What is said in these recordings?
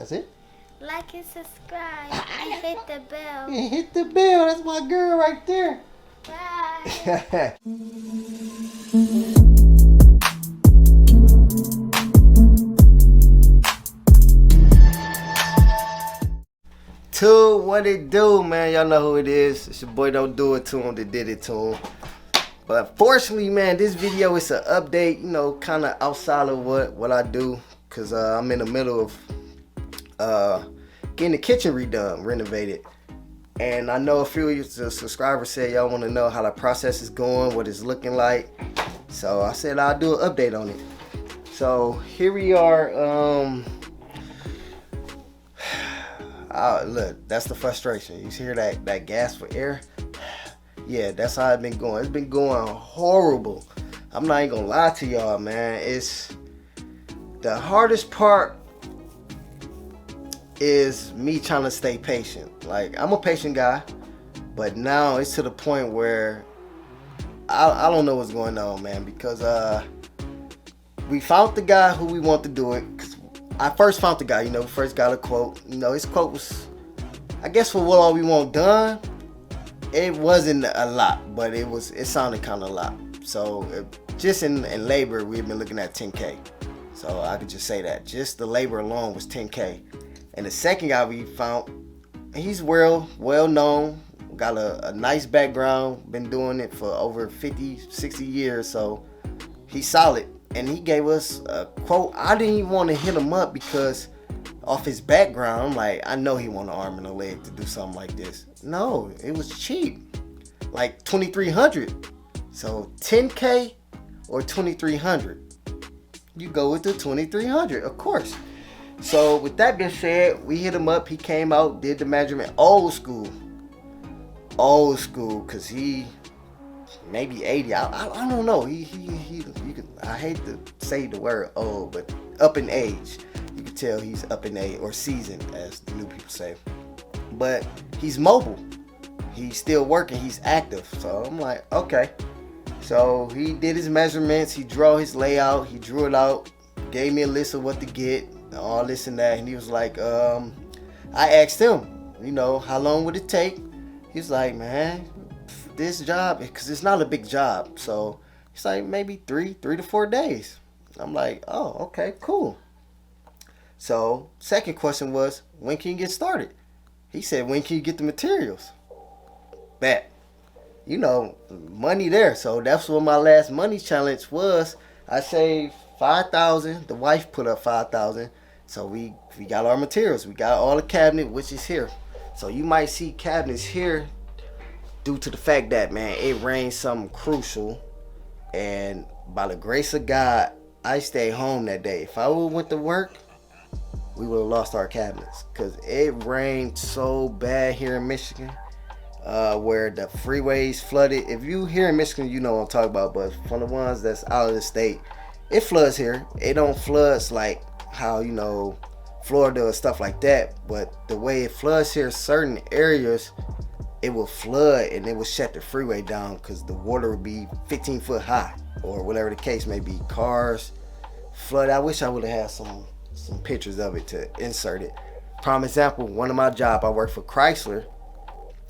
That's it. Like and subscribe and hit the bell. And hit the bell. That's my girl right there. Bye. To what it do, man. Y'all know who it is. It's your boy Don't Do It to him that did it to him. But fortunately, man, this video is an update, you know, kind of outside of what I do. Because I'm in the middle of getting the kitchen redone, renovated. And I know a few of you subscribers said y'all want to know how the process is going, what it's looking like. So I said I'll do an update on it. So here we are. Look, that's the frustration. You hear that gas for air? Yeah, that's how it's been going. It's been going horrible. I'm not even gonna lie to y'all, man. It's the hardest part is me trying to stay patient. Like, I'm a patient guy, but now it's to the point where I don't know what's going on, man, because we found the guy who we want to do it. I first found the guy, you know, first got a quote. You know, his quote was, I guess for what all we want done, it wasn't a lot, but it sounded kind of a lot. So just in labor, we've been looking at 10K. So I could just say that. Just the labor alone was 10K. And the second guy we found, he's well known, got a nice background, been doing it for over 50, 60 years, so he's solid. And he gave us a quote. I didn't even want to hit him up because off his background, I'm like, I know he want an arm and a leg to do something like this. No, it was cheap, like $2,300. So 10K or $2,300. You go with the $2,300, of course. So with that being said, we hit him up. He came out, did the measurement, old school, cause he maybe 80. I don't know. I hate to say the word old, but up in age. You can tell he's up in age, or seasoned, as the new people say. But he's mobile. He's still working. He's active. So I'm like, okay. So he did his measurements. He drew his layout. He drew it out. Gave me a list of what to get, all this and that. And he was like, I asked him, you know, how long would it take? He's like, man, this job, because it's not a big job. So it's like maybe three to 4 days. I'm like, oh, okay, cool. So second question was, when can you get started? He said, when can you get the materials? Bet. You know, money there. So that's what my last money challenge was. I saved $5,000. The wife put up $5,000. So we got our materials. We got all the cabinet, which is here. So you might see cabinets here due to the fact that, man, it rained something crucial. And by the grace of God, I stayed home that day. If I would have went to work, we would have lost our cabinets. Because it rained so bad here in Michigan. Where the freeways flooded. If you here in Michigan, you know what I'm talking about. But for the ones that's out of the state, it floods here. It don't floods like how, you know, Florida or stuff like that. But the way it floods here, certain areas, it will flood and it will shut the freeway down because the water will be 15 foot high or whatever the case may be. Cars flood. I wish I would have had some pictures of it to insert it. Prime example, one of my job, I work for Chrysler.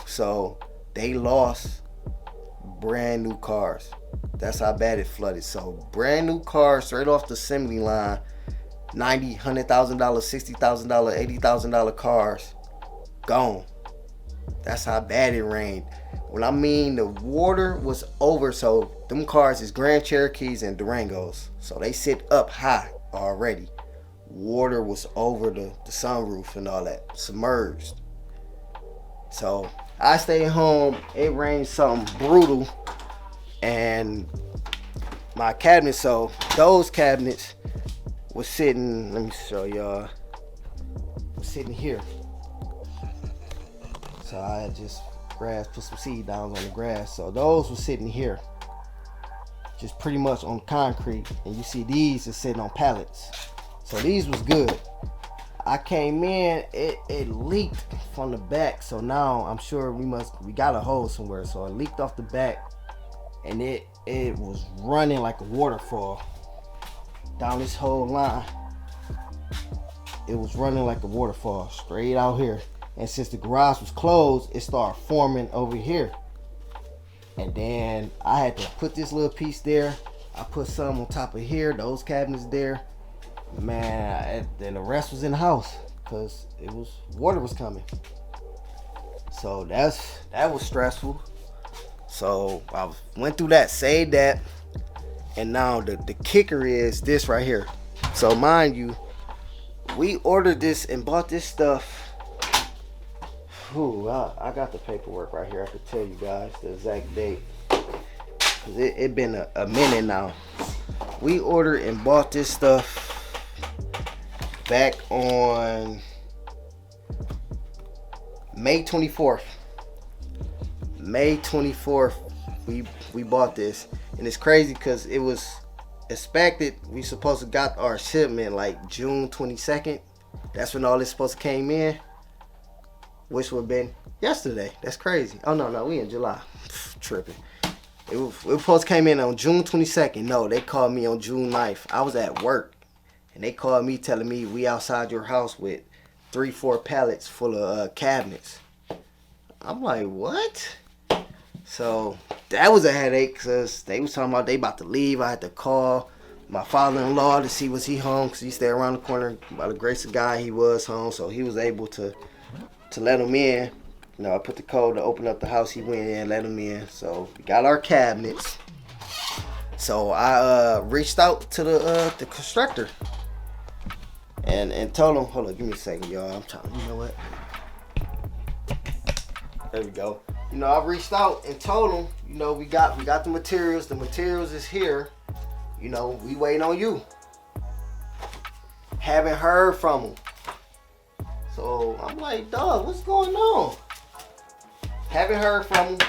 So they lost brand new cars. That's how bad it flooded. So brand new cars straight off the assembly line, $90,000, $100,000, $60,000, $80,000 cars, gone. That's how bad it rained. When I mean the water was over, so them cars is Grand Cherokees and Durangos. So they sit up high already. Water was over the sunroof and all that, submerged. So I stayed home. It rained something brutal. And my cabinets, so those cabinets was sitting, let me show y'all, was sitting here. So I had just put some seed down on the grass. So those were sitting here, just pretty much on concrete. And you see these are sitting on pallets. So these was good. I came in, it leaked from the back. So now I'm sure we got a hole somewhere. So it leaked off the back and it was running like a waterfall down this whole line. it was running like a waterfall straight out here. And since the garage was closed, it started forming over here. And then I had to put this little piece there. I put some on top of here, those cabinets there. Man, then the rest was in the house because water was coming. So that was stressful. So I went through that, saved that, and now the kicker is this right here. So mind you, we ordered this and bought this stuff. I got the paperwork right here. I could tell you guys the exact date. Cause it been a minute now. We ordered and bought this stuff back on May 24th. May 24th, we bought this, and it's crazy because it was expected. We supposed to got our shipment like June 22nd. That's when all this supposed to came in, which would have been yesterday. That's crazy. Oh no, we in July. Tripping. It was supposed to came in on June 22nd. No, they called me on June 9th. I was at work, and they called me telling me we outside your house with 3-4 pallets full of cabinets. I'm like, what? So that was a headache because they was talking about they about to leave. I had to call my father-in-law to see was he home because he stayed around the corner. By the grace of God, he was home, so he was able to let him in. You know, I put the code to open up the house. He went in, let him in. So we got our cabinets. So I reached out to the constructor and told him, hold on, give me a second, y'all. I'm trying. You know what? There we go. You know, I reached out and told him, you know, we got the materials. The materials is here. You know, we waiting on you. Haven't heard from him. So I'm like, dog, what's going on? Haven't heard from him.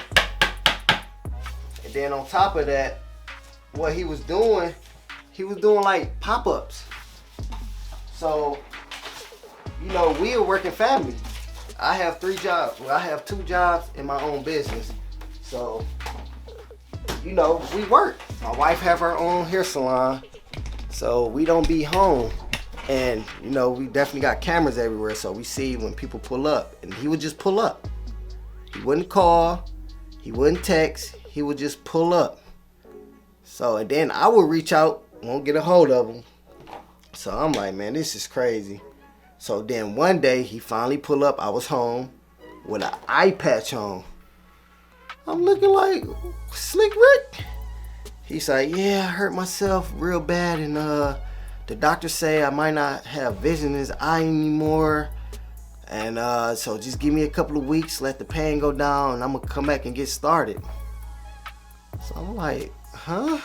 And then on top of that, what he was doing like pop-ups. So, you know, we a working family. I have 3 jobs. Well, I have 2 jobs in my own business. So, you know, we work. My wife have her own hair salon. So we don't be home. And, you know, we definitely got cameras everywhere. So we see when people pull up. And he would just pull up. He wouldn't call. He wouldn't text. He would just pull up. So, and then I would reach out. Won't get a hold of him. So I'm like, man, this is crazy. So then one day he finally pulled up. I was home with an eye patch on. I'm looking like Slick Rick. He's like, yeah, I hurt myself real bad, and the doctor say I might not have vision in his eye anymore. And so just give me a couple of weeks, let the pain go down, and I'm gonna come back and get started. So I'm like, huh?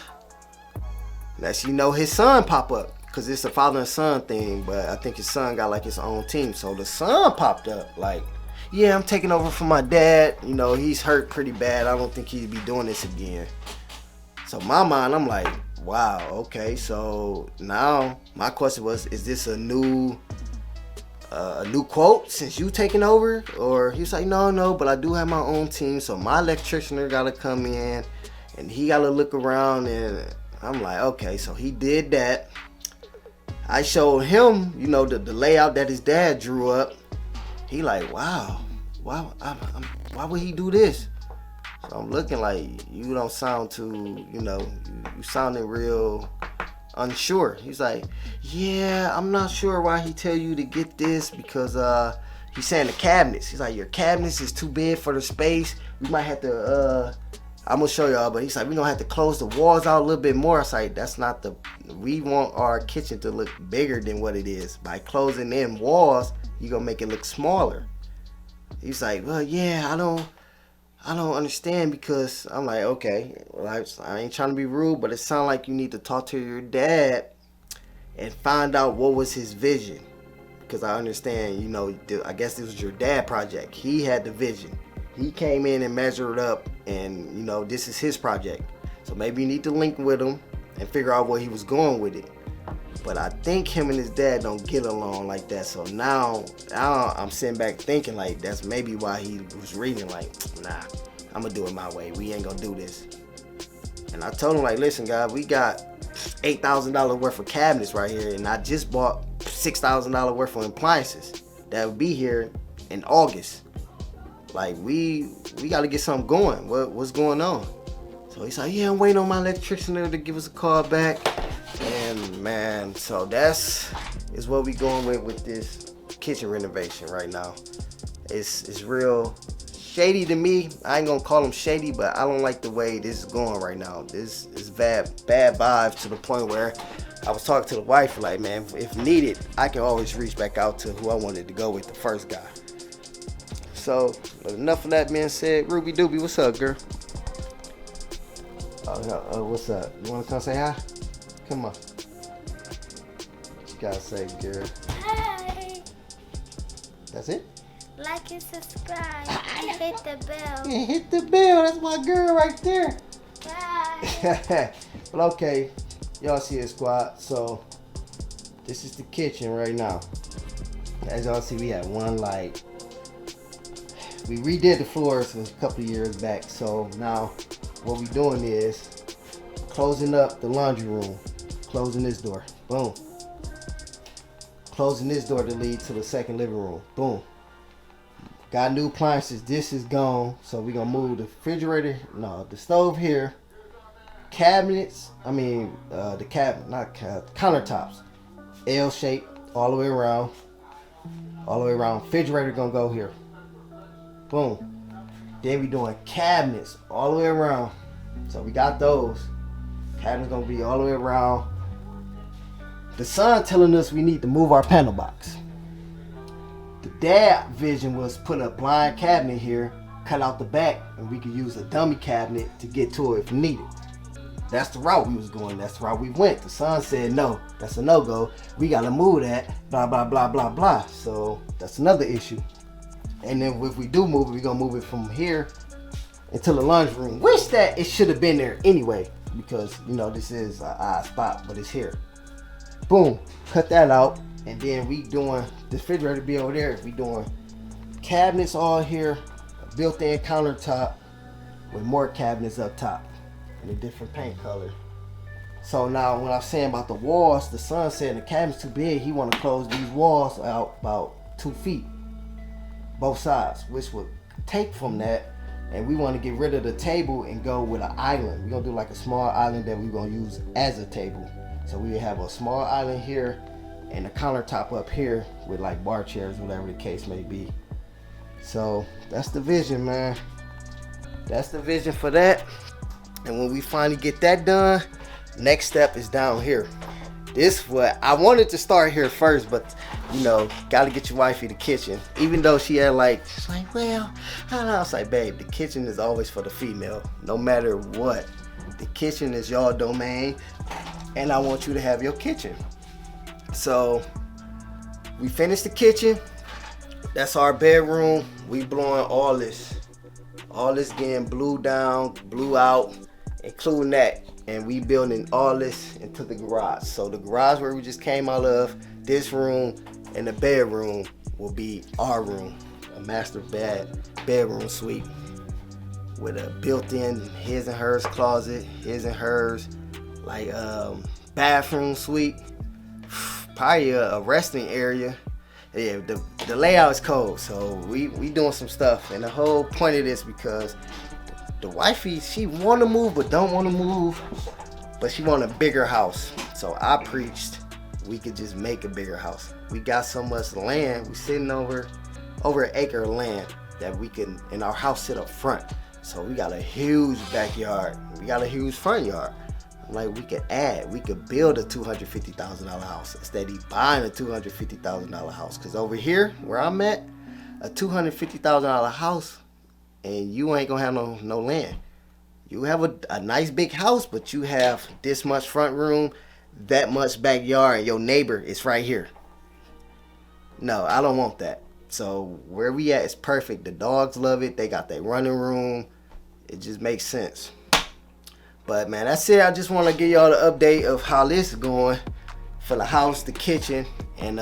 Next you know, his son pop up. Because it's a father and son thing, but I think his son got like his own team. So the son popped up like, yeah, I'm taking over for my dad. You know, he's hurt pretty bad. I don't think he'd be doing this again. So in my mind, I'm like, wow, okay. So now my question was, is this a new quote since you taking over? Or he was like, no, but I do have my own team. So my electrician got to come in and he got to look around. And I'm like, okay, so he did that. I showed him, you know, the layout that his dad drew up. He like, wow, why would he do this? So I'm looking like, you don't sound too, you know, you sounding real unsure. He's like, yeah, I'm not sure why he tell you to get this because he's saying the cabinets. He's like, your cabinets is too big for the space. We might have to, I'm gonna show y'all, but he's like, we're gonna have to close the walls out a little bit more. It's like, that's not we want our kitchen to look bigger than what it is. By closing in walls, you're gonna make it look smaller. He's like, well, yeah, I don't understand, because I'm like, okay, well, I ain't trying to be rude, but it sounds like you need to talk to your dad and find out what was his vision. Because I understand, you know, I guess this was your dad project. He had the vision. He came in and measured up, and, you know, this is his project. So maybe you need to link with him and figure out where he was going with it. But I think him and his dad don't get along like that. So now I'm sitting back thinking like that's maybe why he was reading like, nah, I'm gonna do it my way. We ain't gonna do this. And I told him like, listen, guys, we got $8,000 worth of cabinets right here, and I just bought $6,000 worth of appliances that will be here in August. Like we got to get something going. What's going on? So he's like, yeah, I'm waiting on my electrician to give us a call back. And man, so that's is what we going with this kitchen renovation right now. It's real shady to me. I ain't gonna call them shady, but I don't like the way this is going right now. This is bad vibes to the point where I was talking to the wife like, man, if needed, I can always reach back out to who I wanted to go with, the first guy. So, but enough of that being said, Ruby Doobie, what's up, girl? What's up? You wanna come say hi? Come on. What you gotta say, girl? Hi. That's it? Like and subscribe. And hit the bell. Yeah, hit the bell. That's my girl right there. Bye. Well, okay. Y'all see it, squad. So, this is the kitchen right now. As y'all see, we have one light. We redid the floors a couple of years back. So, now what we doing is closing up the laundry room. Closing this door. Boom. Closing this door to lead to the second living room. Boom. Got new appliances. This is gone. So we're going to move the refrigerator. No, the stove here. Cabinets. Countertops. L shape all the way around. All the way around. Refrigerator going to go here. Boom. Then we doing cabinets all the way around. So we got those. Cabinets going to be all the way around. The son telling us we need to move our panel box. The dad vision was put a blind cabinet here, cut out the back, and we could use a dummy cabinet to get to it if needed. That's the route we was going. That's the route we went. The son said, no, that's a no-go. We got to move that, blah, blah, blah, blah, blah. So that's another issue. And then if we do move it, we're going to move it from here into the laundry room. Wish that it should have been there anyway, because, you know, this is an odd spot, but it's here. Boom, cut that out. And then we doing the refrigerator be over there. We doing cabinets all here, a built-in countertop with more cabinets up top in a different paint color. So now when I'm saying about the walls, the son said the cabinet's too big. He want to close these walls out about 2 feet, both sides, which would take from that. And we want to get rid of the table and go with an island. We're going to do like a small island that we're going to use as a table. So we have a small island here and a countertop up here with like bar chairs, whatever the case may be. So that's the vision, man. That's the vision for that. And when we finally get that done, next step is down here. This what I wanted to start here first, but you know, gotta get your wifey the kitchen. Even though she had she's like, well, I don't know. I was like, babe, the kitchen is always for the female, no matter what. The kitchen is your domain, and I want you to have your kitchen. So we finished the kitchen. That's our bedroom. We blowing all this getting blew down, blew out, including that. And we building all this into the garage. So the garage where we just came out of, this room and the bedroom will be our room. A master bedroom suite with a built-in his and hers closet, his and hers bathroom suite, probably a resting area. Yeah, the layout is cold, so we doing some stuff. And the whole point of this, because the wifey, she want to move but don't want to move, but she want a bigger house. So I preached we could just make a bigger house. We got so much land. We sitting over an acre of land that we can, and our house sit up front. So we got a huge backyard. We got a huge front yard. Like we could build a $250,000 house instead of buying a $250,000 house. Cause over here where I'm at, a $250,000 house, and you ain't gonna have no land. You have a nice big house, but you have this much front room, that much backyard, and your neighbor is right here. No, I don't want that. So where we at is perfect. The dogs love it. They got their running room. It just makes sense. But man, that's it. I just want to give y'all the update of how this is going for the house, the kitchen, and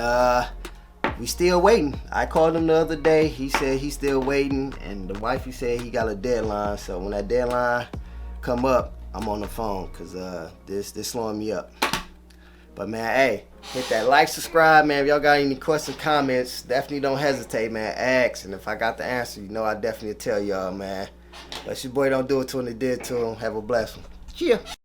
we still waiting. I called him the other day. He said he's still waiting, and the wifey said he got a deadline. So when that deadline come up, I'm on the phone, cause this slowing me up. But man, hey, Hit that like, subscribe, man. If y'all got any questions, comments, definitely don't hesitate, man. Ask. And if I got the answer, you know I definitely tell y'all, man. But your boy don't do it to him, they did to him. Have a blessed one. Cheers.